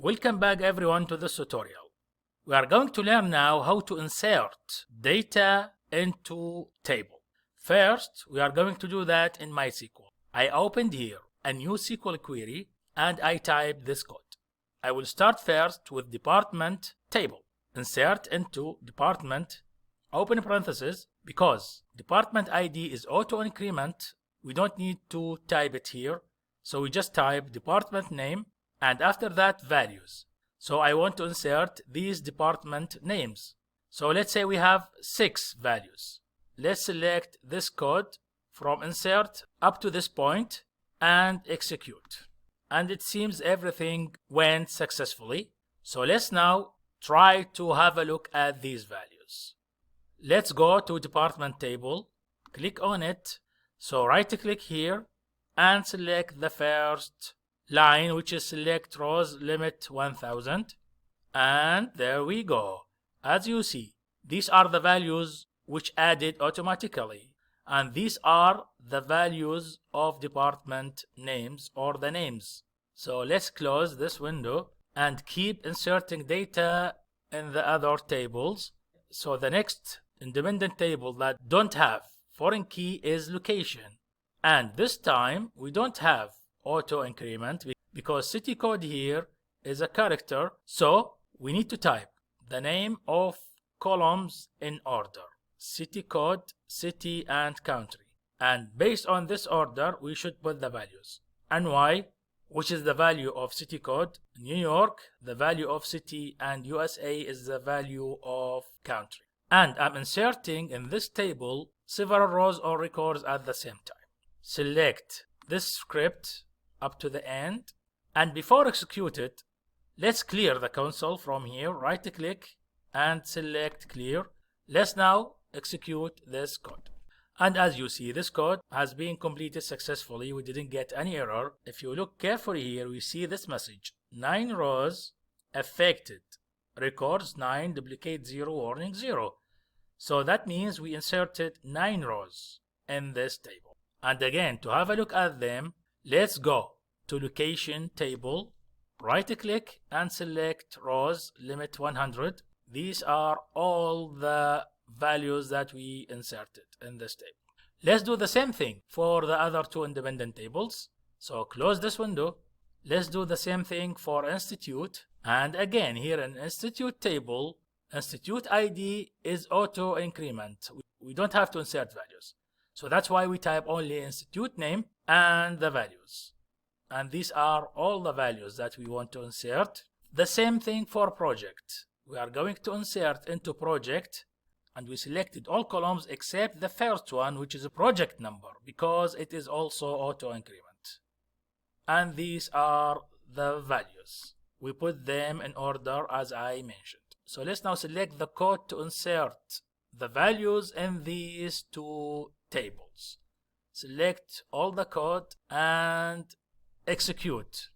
Welcome back everyone to this tutorial. We are going to learn now how to insert data into table. First, we are going to do that in MySQL. I opened here a new SQL query and I type this code. I will start first with department table. Insert into department, open parentheses, because department ID is auto increment. We don't need to type it here. So we just type department name and after that values. So I want to insert these department names. So let's say we have 6 values. Let's select this code from insert up to this point and execute. And it seems everything went successfully. So let's now try to have a look at these values. Let's go to department table, click on it. So right click here and select the first line, which is select rows limit 1000. And there we go. As you see, these are the values which added automatically. And these are the values of department names or the names. So let's close this window and keep inserting data in the other tables. So the next independent table that don't have foreign key is location. And this time we don't have auto increment because city code here is a character. So we need to type the name of columns in order. City code, city and country. And based on this order, we should put the values. NY, which is the value of city code. New York, the value of city, and USA is the value of country. And I'm inserting in this table several rows or records at the same time. Select this script up to the end. And before execute it, let's clear the console from here. Right click and select clear. Let's now execute this code. And as you see, this code has been completed successfully. We didn't get any error. If you look carefully here, we see this message. 9 rows affected. Records 9, duplicate 0, warning 0. So that means we inserted 9 rows in this table. And again, to have a look at them, let's go to location table, right click and select rows limit 100. These are all the values that we inserted in this table. Let's do the same thing for the other 2 independent tables. So close this window. Let's do the same thing for institute. And again, here in institute table, institute ID is auto increment. We don't have to insert values. So that's why we type only institute name and the values. And these are all the values that we want to insert. The same thing for project. We are going to insert into project and we selected all columns except the first one, which is a project number, because it is also auto increment. And these are the values. We put them in order as I mentioned. So let's now select the code to insert the values in these 2 tables. Select all the code and execute.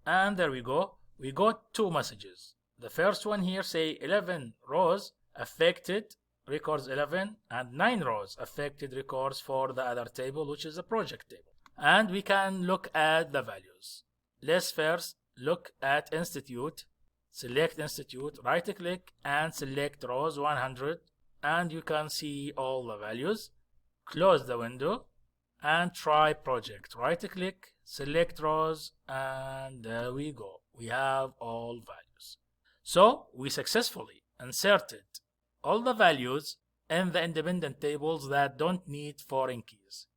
And there we go. We got 2 messages. The first one here say 11 rows affected records 11 and 9 rows affected records for the other table, which is a project table. And we can look at the values. Let's first look at institute. Select institute, right click and select rows 100 and you can see all the values. Close the window and try project. Right click, select rows and there we go. We have all values. So we successfully inserted all the values in the independent tables that don't need foreign keys.